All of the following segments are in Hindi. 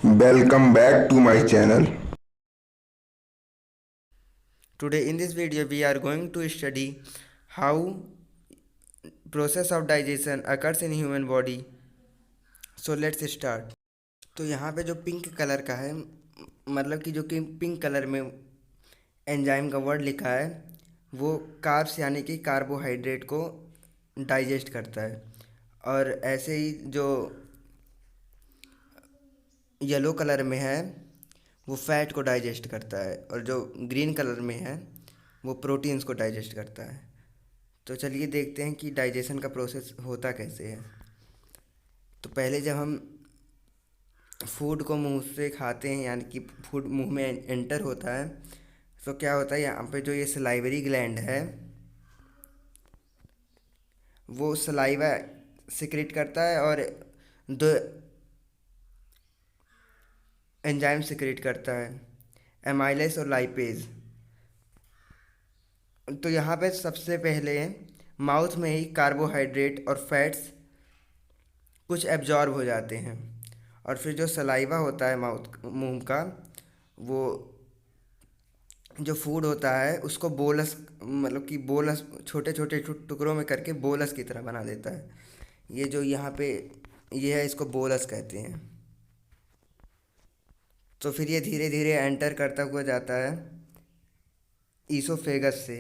Welcome back to my channel. Today in this video we are going to study how process of digestion occurs in human body. So let's start. तो यहाँ पे जो पिंक कलर का है, मतलब कि जो कि पिंक कलर में एंजाइम का वर्ड लिखा है, वो कार्ब्स यानी कि कार्बोहाइड्रेट को डाइजेस्ट करता है। और ऐसे ही जो येलो कलर में है वो फैट को डाइजेस्ट करता है, और जो ग्रीन कलर में है वो प्रोटीन्स को डाइजेस्ट करता है। तो चलिए देखते हैं कि डाइजेशन का प्रोसेस होता कैसे है। तो पहले जब हम फूड को मुंह से खाते हैं, यानी कि फूड मुंह में एंटर होता है, तो क्या होता है, यहाँ पे जो ये सलाइवरी ग्लैंड है वो सलाइवा सिक्रेट करता है और दो एंजाइम सिक्रेट करता है, एमाइलेज और लाइपेज। तो यहाँ पे सबसे पहले माउथ में ही कार्बोहाइड्रेट और फैट्स कुछ एब्जॉर्ब हो जाते हैं, और फिर जो सलाइवा होता है मुंह का, वो जो फूड होता है उसको बोलस, मतलब कि बोलस छोटे छोटे टुकड़ों में करके बोलस की तरह बना देता है। ये जो यहाँ पे ये है, इसको बोलस कहते हैं। तो फिर ये धीरे धीरे एंटर करता हुआ जाता है ईसोफेगस से,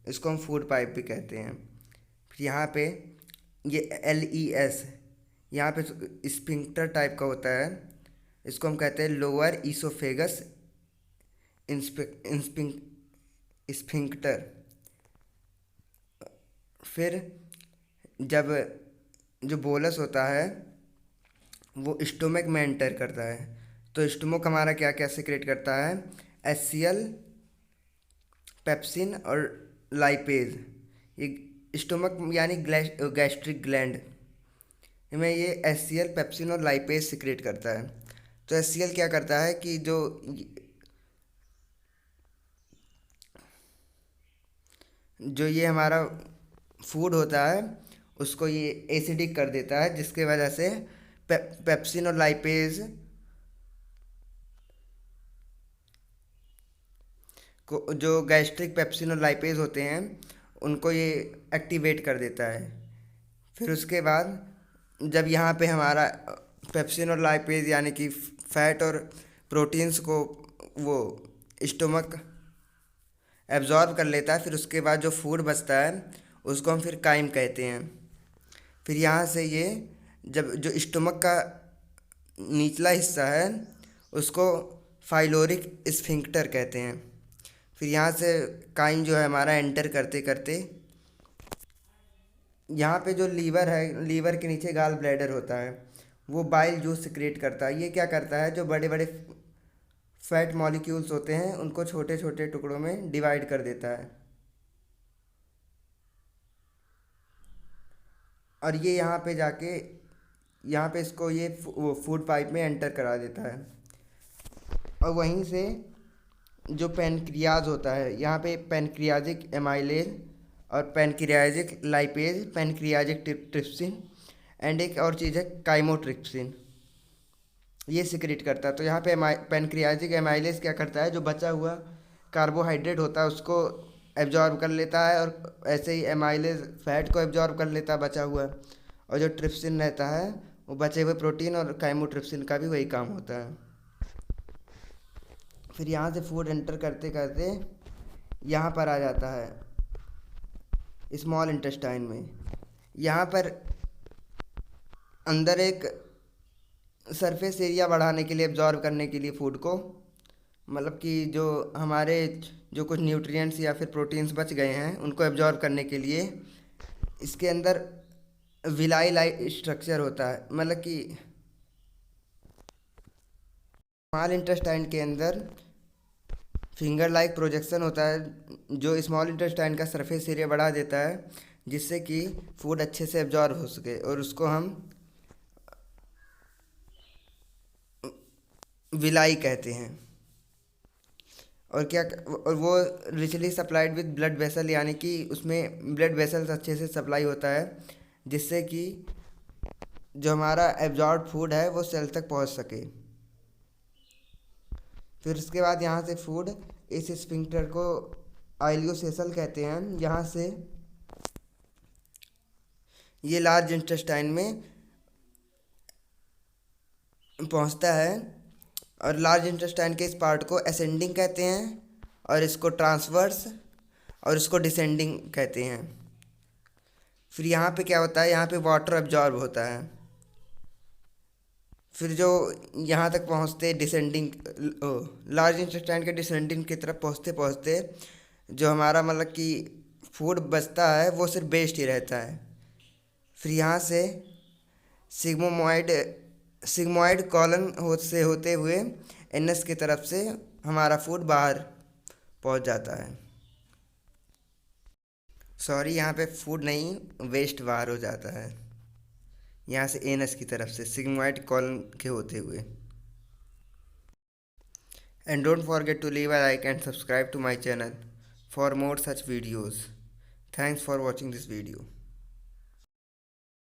इसको हम फूड पाइप भी कहते हैं। फिर यहाँ पे ये LES, यहाँ पे स्फिंक्टर टाइप का होता है, इसको हम कहते हैं लोअर ईसोफेगस स्फिंक्टर। फिर जब जो बोलस होता है वो स्टोमक में एंटर करता है, तो स्टोमक हमारा क्या क्या सिक्रेट करता है, HCl, पेप्सिन और लाइपेज। ये स्टोमक यानी गैस्ट्रिक ग्लैंड में ये HCl, पेप्सिन और लाइपेज सिक्रेट करता है। तो HCl क्या करता है कि जो ये हमारा फूड होता है उसको ये एसिडिक कर देता है, जिसके वजह से पेप्सिन और लाइपेज को, जो गैस्ट्रिक पेप्सिन और लाइपेज होते हैं, उनको ये एक्टिवेट कर देता है। फिर उसके बाद जब यहाँ पे हमारा पेप्सिन और लाइपेज यानी कि फैट और प्रोटीन्स को वो स्टोमक एब्जॉर्ब कर लेता है, फिर उसके बाद जो फूड बचता है उसको हम फिर काइम कहते हैं। फिर यहाँ से ये जब जो स्टोमक का निचला हिस्सा है उसको फाइलोरिक स्फिंक्टर कहते हैं। फिर यहाँ से काइम जो है हमारा एंटर करते करते यहाँ पे जो लीवर है, लीवर के नीचे गाल ब्लैडर होता है, वो बाइल जूस सिक्रेट करता है। ये क्या करता है, जो बड़े बड़े फैट मॉलिक्यूल्स होते हैं उनको छोटे छोटे टुकड़ों में डिवाइड कर देता है, और ये यहाँ पे जाके यहाँ पे इसको ये फूड पाइप में एंटर करा देता है। और वहीं से जो पैनक्रियाज होता है, यहाँ पे पैनक्रियाजिक एमाइलेज और पैनक्रियाजिक लाइपेज, पैनक्रियाजिक ट्रिप्सिन एंड एक और चीज़ है काइमोट्रिप्सिन, ये सिक्रेट करता है। तो यहाँ पे पैनक्रियाजिक एमाइलेज क्या करता है, जो बचा हुआ कार्बोहाइड्रेट होता है उसको एब्जॉर्ब कर लेता है, और ऐसे ही एमाइलेज फैट को एब्जॉर्ब कर लेता है बचा हुआ, और जो ट्रिप्सिन रहता है वो बचे हुए प्रोटीन और काइमोट्रिप्सिन का भी वही काम होता है। फिर यहाँ से फूड एंटर करते करते यहाँ पर आ जाता है स्मॉल इंटेस्टाइन में। यहाँ पर अंदर एक सरफेस एरिया बढ़ाने के लिए, एब्जॉर्ब करने के लिए फूड को, मतलब कि जो हमारे जो कुछ न्यूट्रिएंट्स या फिर प्रोटीन्स बच गए हैं उनको एब्जॉर्ब करने के लिए इसके अंदर विलाई लाइक स्ट्रक्चर होता है, मतलब कि स्मॉल इंटेस्टाइन के अंदर फिंगर लाइक प्रोजेक्शन होता है जो स्मॉल इंटेस्टाइन का सरफेस एरिया बढ़ा देता है, जिससे कि फूड अच्छे से एब्जॉर्ब हो सके, और उसको हम विलाई कहते हैं। और क्या, और वो richly supplied with blood vessel, यानी कि उसमें ब्लड वेसल्स अच्छे से सप्लाई होता है, जिससे कि जो हमारा एब्जॉर्ब फूड है वो सेल तक पहुंच सके। फिर उसके बाद यहाँ से फूड इस स्फिंक्टर को आइलियोसेसल कहते हैं, यहाँ से ये लार्ज इंटेस्टाइन में पहुँचता है और लार्ज इंटेस्टाइन के इस पार्ट को असेंडिंग कहते हैं और इसको ट्रांसवर्स और इसको डिसेंडिंग कहते हैं। फिर यहाँ पे क्या होता है, यहाँ पे वाटर एब्जॉर्ब होता है। फिर जो यहाँ तक पहुँचते डिसेंडिंग लार्ज इंटेस्टाइन के डिसेंडिंग की तरफ पहुँचते पहुँचते जो हमारा मतलब कि फूड बचता है वो सिर्फ वेस्ट ही रहता है। फिर यहाँ से सिग्मोइड कॉलन से होते हुए एनएस की तरफ से हमारा फूड बाहर पहुँच जाता है। सॉरी, यहाँ पे फूड नहीं वेस्ट बाहर हो जाता है, यहाँ से एनएस की तरफ से सिग्मोइड कॉलन के होते हुए। And don't forget to leave a like and subscribe to my channel for more such videos. Thanks for watching this video.